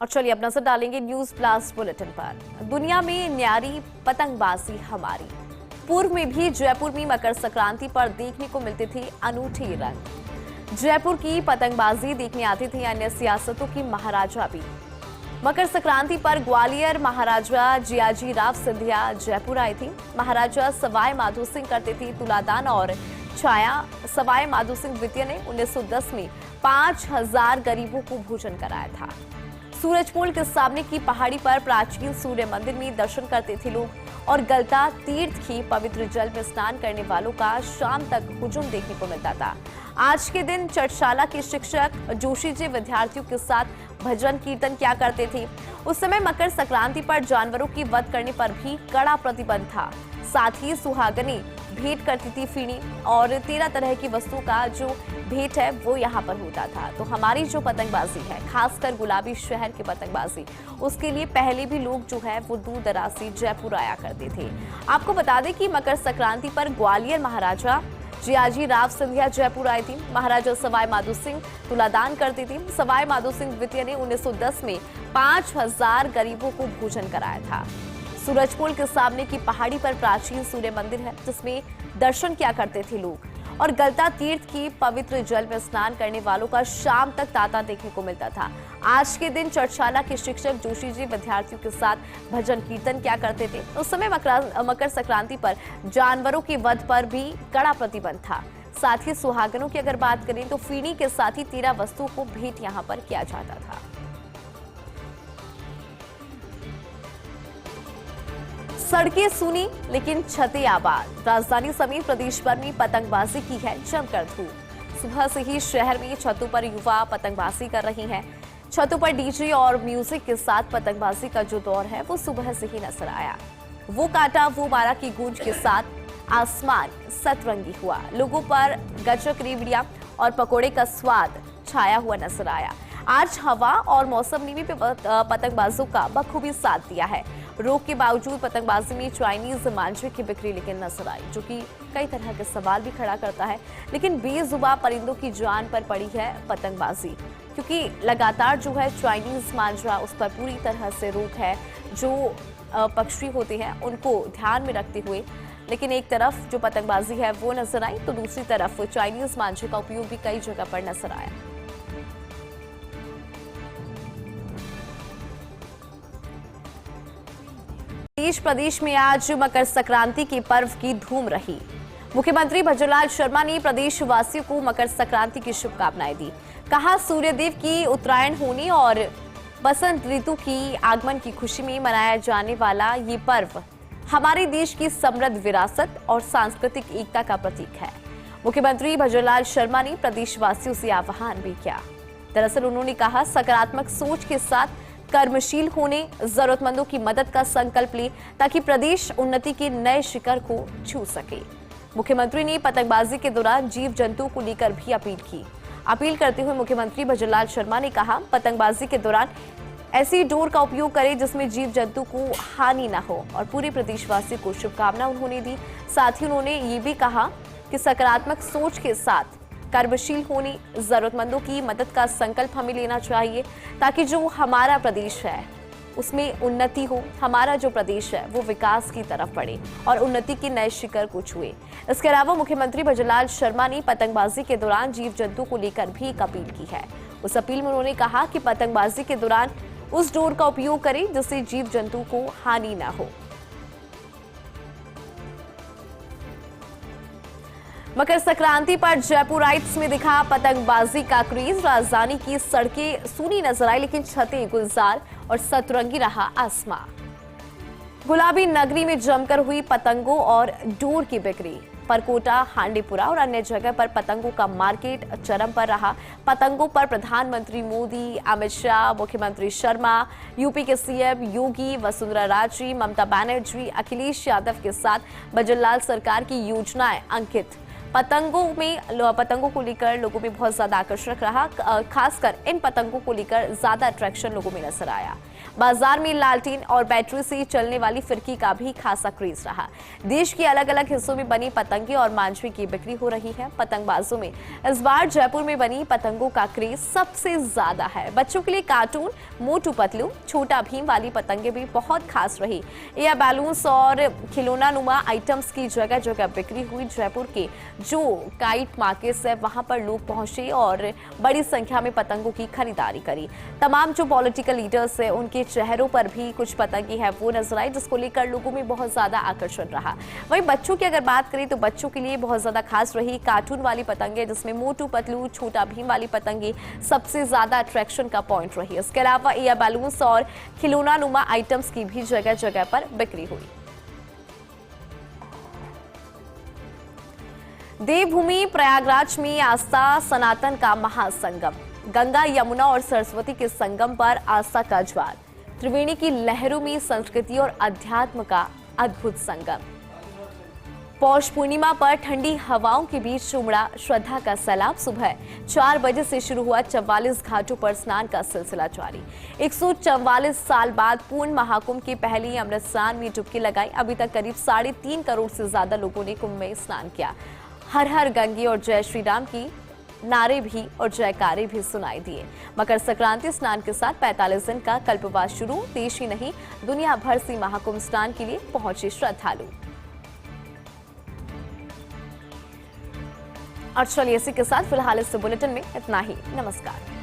और चलिए अब नजर डालेंगे न्यूज ब्लास्ट बुलेटिन पर। दुनिया में न्यारी पतंगबाजी हमारी। पूर्व में भी जयपुर में मकर संक्रांति पर देखने को मिलते थे अनूठे रंग। जयपुर की पतंगबाजी देखने आते थे अन्य सियासतों की महाराजा भी। मकर संक्रांति पर ग्वालियर महाराजा जियाजी राव सिंधिया जयपुर आए थे। महाराजा सवाई माधो सिंह करते थे तुलादान और छाया। सवाई माधो सिंह द्वितीय ने 1910 में 5000 गरीबों को भोजन कराया था। सूरजपोल के सामने की पहाड़ी पर प्राचीन सूर्य मंदिर में दर्शन करते थे लोग और गलता तीर्थ की पवित्र जल में स्नान करने वालों का शाम तक हुजूम देखने को मिलता था। आज के दिन चटशाला के शिक्षक जोशी जी विद्यार्थियों के साथ भजन कीर्तन किया करते थे। उस समय मकर संक्रांति पर जानवरों की वध करने पर भी कड़ा प्रतिबंध था। साथ ही सुहागनी भेंट करती थी फीणी और 13 तरह की वस्तुओं का जो भेंट है वो यहाँ पर होता था। तो हमारी जो पतंगबाजी है, खासकर गुलाबी शहर की पतंगबाजी, उसके लिए पहले भी लोग जो है वो दूर दराज से जयपुर आया करते थे। आपको बता दें कि मकर संक्रांति पर ग्वालियर महाराजा जियाजी राव सिंधिया जयपुर आए थे। महाराजा सवाई माधो सिंह तुलादान करते थे। सवाई माधो सिंह द्वितीय ने 1910 में 5000 गरीबों को भोजन कराया था। सूरजपोल के सामने की पहाड़ी पर प्राचीन सूर्य मंदिर है जिसमें दर्शन किया करते थे लोग और गलता तीर्थ की पवित्र जल में स्नान करने वालों का शाम तक तांता देखने को मिलता था। आज के दिन चटशाला के शिक्षक जोशी जी विद्यार्थियों के साथ भजन कीर्तन किया करते थे। उस समय मकर संक्रांति पर जानवरों के वध पर भी कड़ा प्रतिबंध था। साथ ही सुहागनों की अगर बात करें तो फीणी के साथ ही 13 वस्तुओं को भेंट यहाँ पर किया जाता था। सड़कें सूनी लेकिन छतें आबाद। राजधानी समेत प्रदेश भर में पतंगबाजी की है जमकर धूम। सुबह से ही शहर में छतों पर युवा पतंगबाजी कर रही हैं। छतों पर डीजे और म्यूजिक के साथ पतंगबाजी का जो दौर है वो सुबह से ही नजर आया। वो काटा वो मारा की गूंज के साथ आसमान सतरंगी हुआ। लोगों पर गजक रेवड़ियां और पकोड़े का स्वाद छाया हुआ नजर आया। आज हवा और मौसम ने भी पतंगबाजों का बखूबी साथ दिया है। रोक के बावजूद पतंगबाजी में चाइनीज मांझे की बिक्री लेकिन नजर आई, जो कि कई तरह के सवाल भी खड़ा करता है। लेकिन बेजुबान परिंदों की जान पर पड़ी है पतंगबाजी, क्योंकि लगातार जो है चाइनीज मांझा उस पर पूरी तरह से रोक है। जो पक्षी होते हैं उनको ध्यान में रखते हुए, लेकिन एक तरफ जो पतंगबाजी है वो नजर आई तो दूसरी तरफ चाइनीज मांझे का उपयोग भी कई जगह पर नजर आया। देश प्रदेश में आज मकर संक्रांति के पर्व की धूम रही। मुख्यमंत्री भजनलाल शर्मा ने प्रदेशवासियों को मकर संक्रांति की शुभकामनाएं दी। कहा, सूर्यदेव की उत्तरायण होने और बसंत ऋतु की आगमन की खुशी में मनाया जाने वाला ये पर्व हमारे देश की समृद्ध विरासत और सांस्कृतिक एकता का प्रतीक है। मुख्यमंत्री भजनलाल शर्मा ने प्रदेशवासियों से आह्वान भी किया। दरअसल उन्होंने कहा, सकारात्मक सोच के साथ कर्मशील होने, जरूरतमंदों की मदद का संकल्प ले ताकि प्रदेश उन्नति के नए शिखर को छू सके। मुख्यमंत्री ने पतंगबाजी के दौरान जीव जंतुओं को लेकर भी अपील की। अपील करते हुए मुख्यमंत्री भजनलाल शर्मा ने कहा, पतंगबाजी के दौरान ऐसी डोर का उपयोग करें जिसमें जीव जंतु को हानि न हो और पूरे प्रदेशवासियों को शुभकामना उन्होंने दी। साथ ही उन्होंने ये भी कहा कि सकारात्मक सोच के साथ कर्मशील होने, जरूरतमंदों की मदद का संकल्प हमें लेना चाहिए ताकि जो हमारा प्रदेश है उसमें उन्नति हो, हमारा जो प्रदेश है वो विकास की तरफ बढ़े और उन्नति के नए शिखर को छुए। इसके अलावा मुख्यमंत्री भजनलाल शर्मा ने पतंगबाजी के दौरान जीव जंतु को लेकर भी एक अपील की है। उस अपील में उन्होंने कहा कि पतंगबाजी के दौरान उस डोर का उपयोग करें जिससे जीव जंतु को हानि न हो। मकर संक्रांति पर जयपुराइट्स में दिखा पतंगबाजी का क्रेज। राजधानी की सड़कें सूनी नजर आई लेकिन छतें गुलजार और सतरंगी रहा आसमां। गुलाबी नगरी में जमकर हुई पतंगों और डोर की बिक्री। परकोटा, हांडीपुरा और अन्य जगह पर पतंगों का मार्केट चरम पर रहा। पतंगों पर प्रधानमंत्री मोदी, अमित शाह, मुख्यमंत्री शर्मा, यूपी के सीएम योगी, वसुंधरा राजे, ममता बनर्जी, अखिलेश यादव के साथ भजनलाल सरकार की योजनाएं अंकित। पतंगों को लेकर लोगों में बहुत ज्यादा आकर्षण रहा। खासकर इन पतंगों को लेकर ज्यादा अट्रैक्शन लोगों में नजर आया। बाजार में लालटेन और बैटरी से चलने वाली फिरकी का भी खासा क्रेज रहा। देश के अलग अलग हिस्सों में बनी पतंगे और मांझवी की बिक्री हो रही है। पतंगबाजों में इस बार जयपुर में बनी पतंगों का क्रेज सबसे ज्यादा है। बच्चों के लिए कार्टून, मोटू पतलू, छोटा भीम वाली पतंगे भी बहुत खास रही। एयर बैलून्स और खिलौना नुमा आइटम्स की जगह जगह बिक्री हुई। जयपुर के जो काइट मार्केट्स है वहां पर लोग पहुंचे और बड़ी संख्या में पतंगों की खरीदारी करी। तमाम जो पॉलिटिकल लीडर्स है उनके चेहरों पर भी कुछ पतंगे है वो नजर आई, जिसको लेकर लोगों में बहुत ज्यादा आकर्षण रहा। वहीं बच्चों की अगर बात करें तो बच्चों के लिए बहुत ज्यादा खास रही कार्टून वाली पतंगे, जिसमें मोटू पतलू, छोटा भीम वाली पतंगे सबसे ज्यादा अट्रैक्शन का पॉइंट रही। इसके अलावा एयर बैलून्स और खिलौना नुमा आइटम्स की भी जगह जगह पर बिक्री हुई। देवभूमि प्रयागराज में आस्था सनातन का महासंगम। गंगा, यमुना और सरस्वती के संगम पर आस्था का ज्वार। त्रिवेणी की लहरों में संस्कृति और अध्यात्म का अद्भुत संगम। पौष पूर्णिमा पर ठंडी हवाओं के बीच उमड़ा श्रद्धा का सैलाब। सुबह 4 बजे से शुरू हुआ 44 घाटों पर स्नान का सिलसिला जारी। 144 साल बाद पूर्ण महाकुंभ के पहले अमृत स्नान में डुबकी लगाई। अभी तक करीब 3.5 करोड़ से ज्यादा लोगों ने कुंभ में स्नान किया। हर हर गंगे और जय श्री राम की नारे भी और जयकारे भी सुनाई दिए। मकर संक्रांति स्नान के साथ 45 दिन का कल्पवास शुरू। देश ही नहीं दुनिया भर से महाकुंभ स्नान के लिए पहुंचे श्रद्धालु। और चलिए इसी के साथ फिलहाल इस बुलेटिन में इतना ही। नमस्कार।